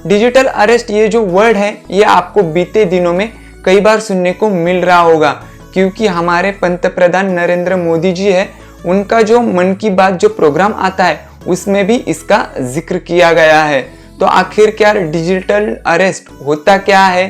Digital arrest ये जो word है ये आपको बीते दिनों में कई बार सुनने को मिल रहा होगा, क्योंकि हमारे पंतप्रधान नरेंद्र मोदी जी है, उनका जो मन की बात जो प्रोग्राम आता है उसमें भी इसका जिक्र किया गया है। तो आखिर क्या डिजिटल अरेस्ट होता क्या है,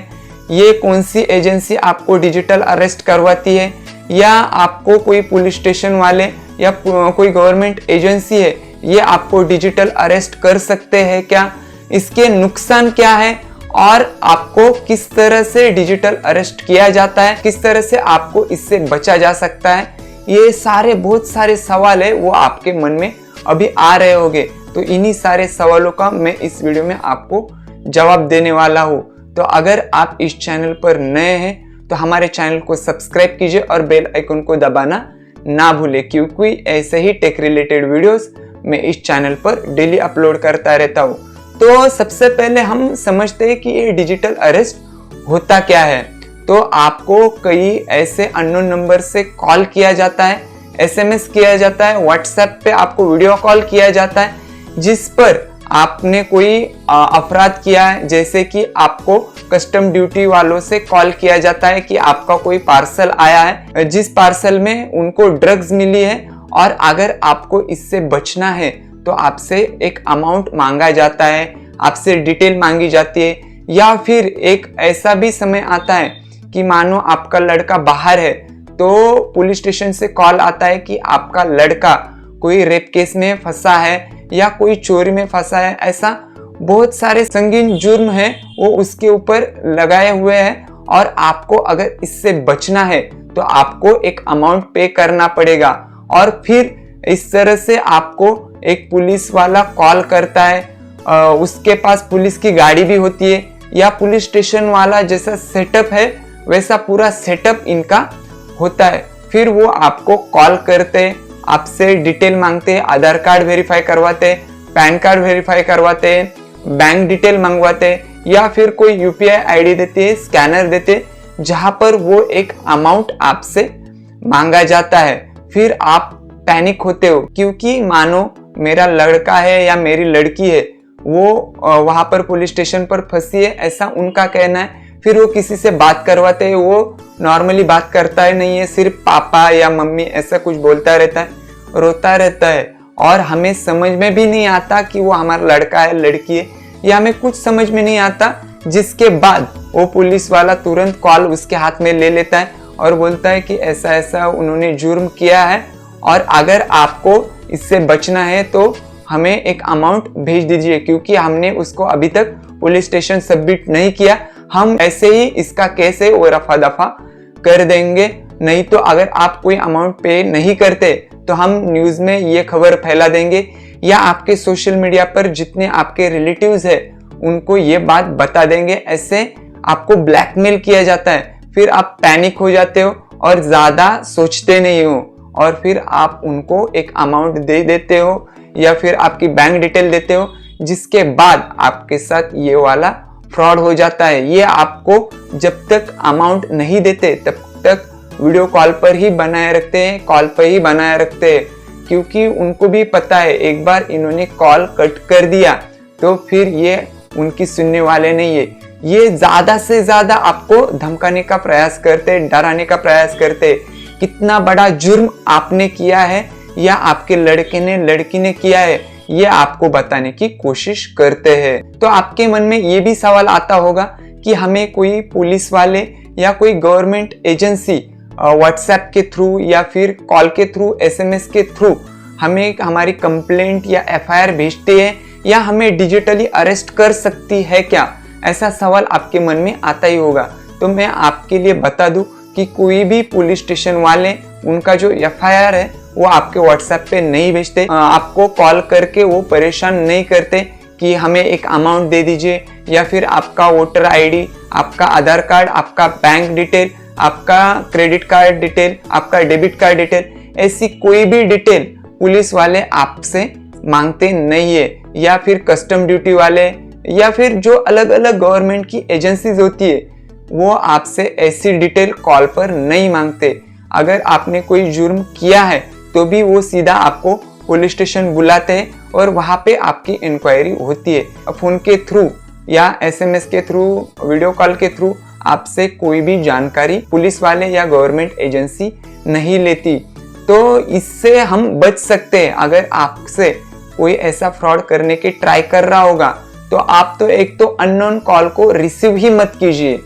ये कौन सी एजेंसी आपको डिजिटल अरेस्ट करवाती है, या आपको कोई पुलिस स्टेशन वाले या कोई गवर्नमेंट एजेंसी है ये आपको डिजिटल अरेस्ट कर सकते हैं क्या, इसके नुकसान क्या है और आपको किस तरह से डिजिटल अरेस्ट किया जाता है, किस तरह से आपको इससे बचा जा सकता है, ये सारे बहुत सारे सवाल है वो आपके मन में अभी आ रहे होंगे। तो इन्हीं सारे सवालों का मैं इस वीडियो में आपको जवाब देने वाला हूँ। तो अगर आप इस चैनल पर नए हैं तो हमारे चैनल को सब्सक्राइब कीजिए और बेल आइकन को दबाना ना भूलें, क्योंकि ऐसे ही टेक रिलेटेड वीडियोस मैं इस चैनल पर डेली अपलोड करता रहता हूँ। तो सबसे पहले हम समझते हैं कि ये डिजिटल अरेस्ट होता क्या है। तो आपको कई ऐसे अननोन नंबर से कॉल किया जाता है, एसएमएस किया जाता है, व्हाट्सएप पे आपको वीडियो कॉल किया जाता है, जिस पर आपने कोई अपराध किया है, जैसे कि आपको कस्टम ड्यूटी वालों से कॉल किया जाता है कि आपका कोई पार्सल आया है जिस पार्सल में उनको ड्रग्स मिली है और अगर आपको इससे बचना है तो आपसे एक अमाउंट मांगा जाता है, आपसे डिटेल मांगी जाती है। या फिर एक ऐसा भी समय आता है कि मानो आपका लड़का बाहर है तो पुलिस स्टेशन से कॉल आता है कि आपका लड़का कोई रेप केस में फंसा है या कोई चोरी में फंसा है, ऐसा बहुत सारे संगीन जुर्म है वो उसके ऊपर लगाए हुए हैं और आपको अगर इससे बचना है तो आपको एक अमाउंट पे करना पड़ेगा। और फिर इस तरह से आपको एक पुलिस वाला कॉल करता है, उसके पास पुलिस की गाड़ी भी होती है या पुलिस स्टेशन वाला जैसा सेटअप है वैसा पूरा सेटअप इनका होता है। फिर वो आपको कॉल करते, आपसे डिटेल मांगते, आधार कार्ड वेरीफाई करवाते, पैन कार्ड वेरीफाई करवाते, बैंक डिटेल मंगवाते या फिर कोई यूपीआई आईडी देते, स्कैनर देते, जहां पर वो एक अमाउंट आपसे मांगा जाता है। फिर आप पैनिक होते हो, क्योंकि मानो मेरा लड़का है या मेरी लड़की है वो वहां पर पुलिस स्टेशन पर फंसी है, ऐसा उनका कहना है। फिर वो किसी से बात करवाते हैं, वो नॉर्मली बात करता है नहीं है, सिर्फ पापा या मम्मी ऐसा कुछ बोलता रहता है, रोता रहता है और हमें समझ में भी नहीं आता कि वो हमारा लड़का है लड़की है, या हमें कुछ समझ में नहीं आता। जिसके बाद वो पुलिस वाला तुरंत कॉल उसके हाथ में ले लेता है और बोलता है कि ऐसा ऐसा उन्होंने जुर्म किया है और अगर आपको इससे बचना है तो हमें एक अमाउंट भेज दीजिए, क्योंकि हमने उसको अभी तक पुलिस स्टेशन सबमिट नहीं किया, हम ऐसे ही इसका केस है वो रफा दफा कर देंगे, नहीं तो अगर आप कोई अमाउंट पे नहीं करते तो हम न्यूज में ये खबर फैला देंगे या आपके सोशल मीडिया पर जितने आपके रिलेटिव्स है उनको ये बात बता देंगे। ऐसे आपको ब्लैकमेल किया जाता है। फिर आप पैनिक हो जाते हो और ज्यादा सोचते नहीं हो और फिर आप उनको एक अमाउंट दे देते हो या फिर आपकी बैंक डिटेल देते हो, जिसके बाद आपके साथ ये वाला फ्रॉड हो जाता है। ये आपको जब तक अमाउंट नहीं देते तब तक वीडियो कॉल पर ही बनाए रखते हैं, कॉल पर ही बनाए रखते हैं, क्योंकि उनको भी पता है एक बार इन्होंने कॉल कट कर दिया तो फिर ये उनकी सुनने वाले नहीं है। ये ज्यादा से ज्यादा आपको धमकाने का प्रयास करते, डराने का प्रयास करते, कितना बड़ा जुर्म आपने किया है या आपके लड़के ने लड़की ने किया है ये आपको बताने की कोशिश करते हैं। तो आपके मन में ये भी सवाल आता होगा कि हमें कोई पुलिस वाले या कोई गवर्नमेंट एजेंसी व्हाट्सएप के थ्रू या फिर कॉल के थ्रू, एसएमएस के थ्रू हमें हमारी कंप्लेंट या एफआईआर भेजती है या हमें डिजिटली अरेस्ट कर सकती है क्या, ऐसा सवाल आपके मन में आता ही होगा। तो मैं आपके लिए बता दूं कि कोई भी पुलिस स्टेशन वाले उनका जो एफआईआर है वो आपके व्हाट्सएप पे नहीं भेजते, आपको कॉल करके वो परेशान नहीं करते कि हमें एक अमाउंट दे दीजिए या फिर आपका वोटर आईडी, आपका आधार कार्ड, आपका बैंक डिटेल, आपका क्रेडिट कार्ड डिटेल, आपका डेबिट कार्ड डिटेल, ऐसी कोई भी डिटेल पुलिस वाले आपसे मांगते नहीं है। या फिर कस्टम ड्यूटी वाले या फिर जो अलग अलग गवर्नमेंट की एजेंसीज होती है वो आपसे ऐसी डिटेल कॉल पर नहीं मांगते। अगर आपने कोई जुर्म किया है तो भी वो सीधा आपको पुलिस स्टेशन बुलाते हैं और वहां पे आपकी इंक्वायरी होती है। फोन के थ्रू या SMS के थ्रू, वीडियो कॉल के थ्रू आपसे कोई भी जानकारी पुलिस वाले या गवर्नमेंट एजेंसी नहीं लेती। तो इससे हम बच सकते हैं। अगर आपसे कोई ऐसा फ्रॉड करने की ट्राई कर रहा होगा तो आप तो एक तो अननोन कॉल को रिसीव ही मत कीजिए।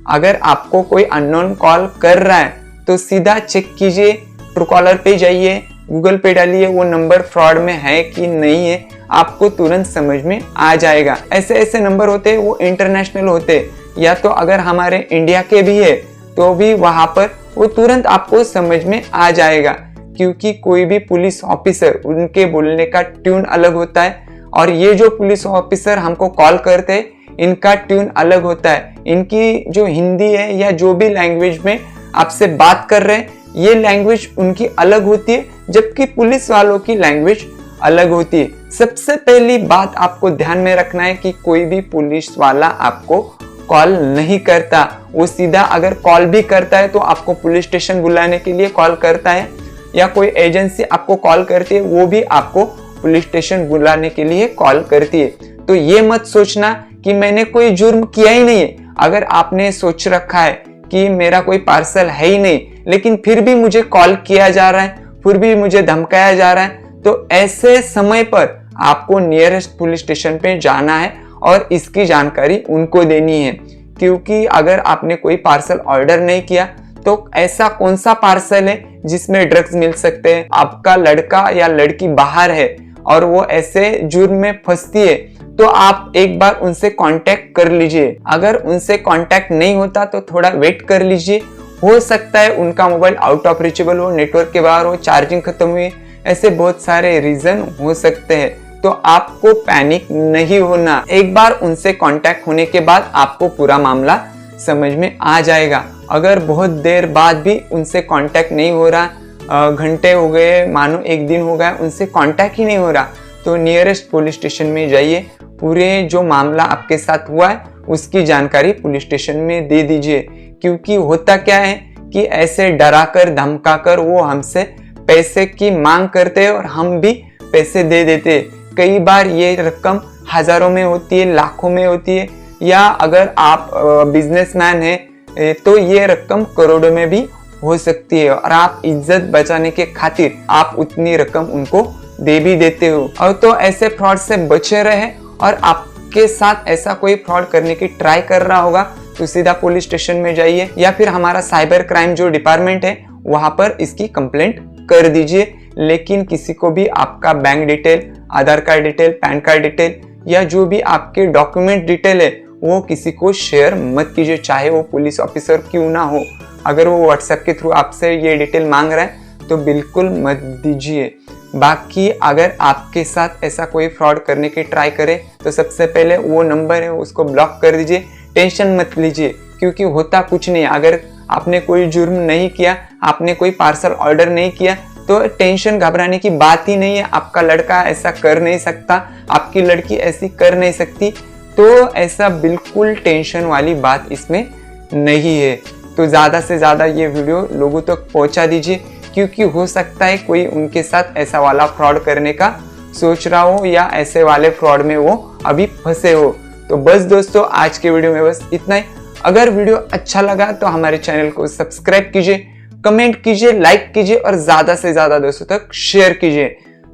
अगर आपको कोई अननोन कॉल कर रहा है तो सीधा चेक कीजिए, ट्रूकॉलर पे जाइए, गूगल पे डालिए वो नंबर फ्रॉड में है कि नहीं है, आपको तुरंत समझ में आ जाएगा। ऐसे ऐसे नंबर होते हैं, वो इंटरनेशनल होते हैं, या तो अगर हमारे इंडिया के भी है तो भी वहां पर वो तुरंत आपको समझ में आ जाएगा। क्योंकि कोई भी पुलिस ऑफिसर, उनके बोलने का ट्यून अलग होता है और ये जो पुलिस ऑफिसर हमको कॉल करते हैं इनका ट्यून अलग होता है। इनकी जो हिंदी है या जो भी लैंग्वेज में आपसे बात कर रहे हैं ये लैंग्वेज उनकी अलग होती है, जबकि पुलिस वालों की लैंग्वेज अलग होती है। सबसे पहली बात आपको ध्यान में रखना है कि कोई भी पुलिस वाला आपको कॉल नहीं करता। वो सीधा अगर कॉल भी करता है तो आपको पुलिस स्टेशन बुलाने के लिए कॉल करता है, या कोई एजेंसी आपको कॉल करती है वो भी आपको पुलिस स्टेशन बुलाने के लिए कॉल करती है। तो ये मत सोचना कि मैंने कोई जुर्म किया ही नहीं है। अगर आपने सोच रखा है कि मेरा कोई पार्सल है ही नहीं लेकिन फिर भी मुझे कॉल किया जा रहा है, फिर भी मुझे धमकाया जा रहा है, तो ऐसे समय पर आपको नियरेस्ट पुलिस स्टेशन पे जाना है और इसकी जानकारी उनको देनी है। क्योंकि अगर आपने कोई पार्सल ऑर्डर नहीं किया तो ऐसा कौन सा पार्सल है जिसमें ड्रग्स मिल सकते हैं, आपका लड़का या लड़की बाहर है और वो ऐसे जुर्म में फंसती है, तो आप एक बार उनसे कांटेक्ट कर लीजिए। अगर उनसे कांटेक्ट नहीं होता तो थोड़ा वेट कर लीजिए। हो सकता है उनका मोबाइल आउट ऑफ रीचेबल हो, नेटवर्क के बाहर हो, चार्जिंग खत्म हुई, ऐसे बहुत सारे रीजन हो सकते हैं। तो आपको पैनिक नहीं होना। एक बार उनसे कांटेक्ट होने के बाद आपको पूरा मामला समझ में आ जाएगा। अगर बहुत देर बाद भी उनसे कांटेक्ट नहीं हो रहा, घंटे हो गए, मानो एक दिन हो गया, उनसे कांटेक्ट ही नहीं हो रहा, तो नियरेस्ट पुलिस स्टेशन में जाइए, पूरे जो मामला आपके साथ हुआ है उसकी जानकारी पुलिस स्टेशन में दे दीजिए। क्योंकि होता क्या है कि ऐसे डराकर धमकाकर वो हमसे पैसे की मांग करते हैं और हम भी पैसे दे देते। कई बार ये रकम हजारों में होती है, लाखों में होती है, या अगर आप बिजनेसमैन हैं तो ये रकम करोड़ों में भी हो सकती है और आप इज्जत बचाने के खातिर आप उतनी रकम उनको दे भी देते हो। और तो ऐसे फ्रॉड से बचे रहे, और आपके साथ ऐसा कोई फ्रॉड करने की ट्राई कर रहा होगा तो सीधा पुलिस स्टेशन में जाइए या फिर हमारा साइबर क्राइम जो डिपार्टमेंट है वहां पर इसकी कंप्लेंट कर दीजिए। लेकिन किसी को भी आपका bank detail, Aadhaar card detail, PAN card detail या जो भी आपके डॉक्यूमेंट डिटेल है वो किसी को शेयर मत कीजिए, चाहे वो पुलिस ऑफिसर क्यों ना हो। अगर वो व्हाट्सएप के थ्रू आपसे ये डिटेल मांग रहा है तो बिल्कुल मत दीजिए। बाकी अगर आपके साथ ऐसा कोई फ्रॉड करने की ट्राई करे तो सबसे पहले वो नंबर है उसको ब्लॉक कर दीजिए। टेंशन मत लीजिए क्योंकि होता कुछ नहीं। अगर आपने कोई जुर्म नहीं किया, आपने कोई पार्सल ऑर्डर नहीं किया तो टेंशन घबराने की बात ही नहीं है। आपका लड़का ऐसा कर नहीं सकता, आपकी लड़की ऐसी कर नहीं सकती, तो ऐसा बिल्कुल टेंशन वाली बात इसमें नहीं है। तो ज़्यादा से ज़्यादा ये वीडियो लोगों तक पहुंचा दीजिए क्योंकि हो सकता है कोई उनके साथ ऐसा वाला फ्रॉड करने का सोच रहा हो या ऐसे वाले फ्रॉड में वो अभी फंसे हो। तो बस दोस्तों आज के वीडियो में बस इतना ही। अगर वीडियो अच्छा लगा तो हमारे चैनल को सब्सक्राइब कीजिए, कमेंट कीजिए, लाइक कीजिए और ज़्यादा से ज़्यादा दोस्तों तक शेयर कीजिए।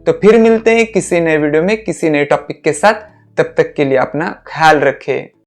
तो फिर मिलते हैं किसी नए वीडियो में किसी नए टॉपिक के साथ। तब तक के लिए अपना ख्याल रखें।